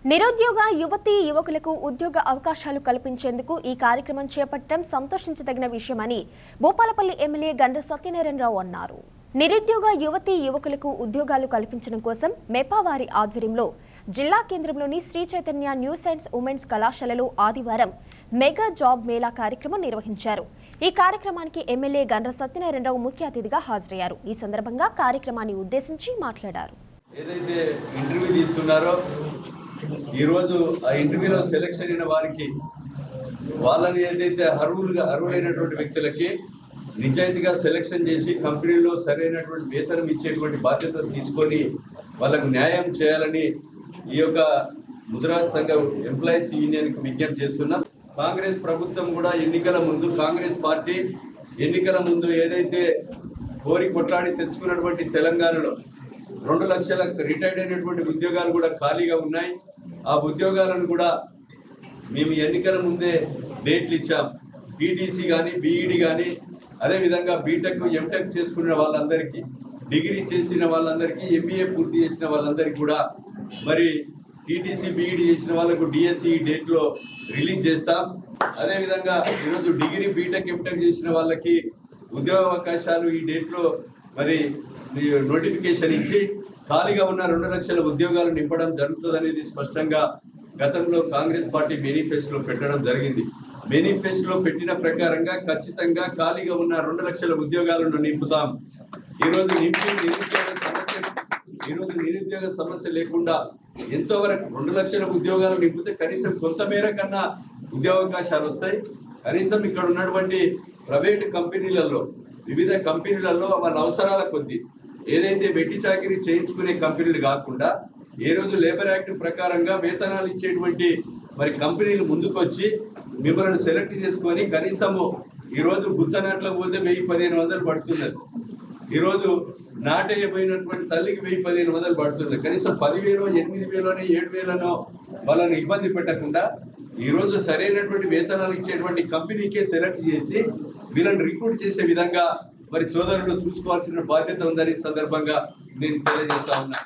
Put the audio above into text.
నిరుద్యోగ యువతీ యువకులకు ఉద్యోగ అవకాశాలు కల్పించేందుకు ఈ కార్యక్రమం చేపట్టడం సంతోషించదగిన విషయమని భూపాలపల్లి ఎమ్మెల్యే గండ్ర సత్యనారాయణరావు అన్నారు. నిరుద్యోగ యువతీ యువకులకు ఉద్యోగాలు కల్పించడం కోసం మెపావారి ఆధ్వర్యంలో జిల్లా కేంద్రంలోని Sri Chaitanya new science women's కళాశాలలో ఆదివారం మెగా జాబ్ మేళా కార్యక్రమం నిర్వహించారు. ఈ కార్యక్రమానికి ఎమ్మెల్యే గండ్ర సత్యనారాయణరావు ముఖ్య అతిథిగా హాజరయ్యారు. ఈ సందర్భంగా కార్యక్రమాన్ని ఉద్దేశించి మాట్లాడారు. ఏదైతే ఇంటర్వ్యూ తీస్తున్నారో ఈరోజు ఆ ఇంటర్వ్యూలో సెలెక్షన్ అయిన వారికి వాళ్ళని ఏదైతే అర్హులైనటువంటి వ్యక్తులకి నిజాయితీగా సెలెక్షన్ చేసి కంపెనీలో సరైనటువంటి వేతనం ఇచ్చేటువంటి బాధ్యత తీసుకొని వాళ్ళకు న్యాయం చేయాలని ఈ యొక్క ముద్రాజ్ సంఘ ఎంప్లాయీస్ యూనియన్కి విజ్ఞప్తి చేస్తున్నాం. కాంగ్రెస్ ప్రభుత్వం కూడా కాంగ్రెస్ పార్టీ ఎన్నికల ముందు ఏదైతే కోరి కొట్లాడి తెచ్చుకున్నటువంటి తెలంగాణలో 2 లక్షల రిటైర్డ్ అయినటువంటి ఉద్యోగాలు కూడా ఖాళీగా ఉన్నాయి. ఆ ఉద్యోగాలను కూడా మేము ఎన్నికల ముందే డేట్లు ఇచ్చాం. టీటీసీ కానీ బీఈడి కానీ అదేవిధంగా బీటెక్ ఎంటెక్ చేసుకున్న వాళ్ళందరికీ, డిగ్రీ చేసిన వాళ్ళందరికీ, ఎంబీఏ పూర్తి చేసిన వాళ్ళందరికీ కూడా మరి టీటీసీ బీఈడి చేసిన వాళ్ళకు డిఎస్సి డేట్లో రిలీజ్ చేస్తాం. అదేవిధంగా ఈరోజు డిగ్రీ బీటెక్ ఎంటెక్ చేసిన వాళ్ళకి ఉద్యోగ అవకాశాలు ఈ డేట్లో మరి నోటిఫికేషన్ ఇచ్చి ఖాళీగా ఉన్న 2 లక్షల ఉద్యోగాలు నింపడం జరుగుతుందనేది స్పష్టంగా గతంలో కాంగ్రెస్ పార్టీ మేనిఫెస్టోలో పెట్టడం జరిగింది. మేనిఫెస్టోలో పెట్టిన ప్రకారంగా ఖచ్చితంగా ఖాళీగా ఉన్న 2 లక్షల ఉద్యోగాలను నింపుతాం. ఈరోజు నిరుద్యోగ సమస్య లేకుండా ఎంతోవరకు 2 లక్షల ఉద్యోగాలు నింపితే కనీసం కొంతమేర కన్నా ఉద్యోగావకాశాలు వస్తాయి. కనీసం ఇక్కడ ఉన్నటువంటి ప్రైవేట్ కంపెనీలలో, వివిధ కంపెనీలలో వాళ్ళ అవసరాల కొద్దీ ఏదైతే వెట్టి చాకిరీ చేయించుకునే కంపెనీలు కాకుండా ఏ రోజు లేబర్ యాక్ట్ ప్రకారంగా వేతనాలు ఇచ్చేటువంటి మరి కంపెనీలు ముందుకొచ్చి మిమ్మల్ని సెలెక్ట్ చేసుకొని కనీసము ఈరోజు గుత్తనాట్లకు పోతే 1000-1500 పడుతున్నది. ఈరోజు నాటేయబోయినటువంటి తల్లికి 1000-1500 పడుతున్నది. కనీసం 10,000, 8,000, 7,000 వాళ్ళని ఇబ్బంది పెట్టకుండా ఈరోజు సరైనటువంటి వేతనాలు ఇచ్చేటువంటి కంపెనీకే సెలెక్ట్ చేసి వీళ్ళని రిక్రూట్ చేసే విధంగా మరి సోదరులు చూసుకోవాల్సిన బాధ్యత ఉందని సందర్భంగా నేను తెలియజేస్తా ఉన్నా.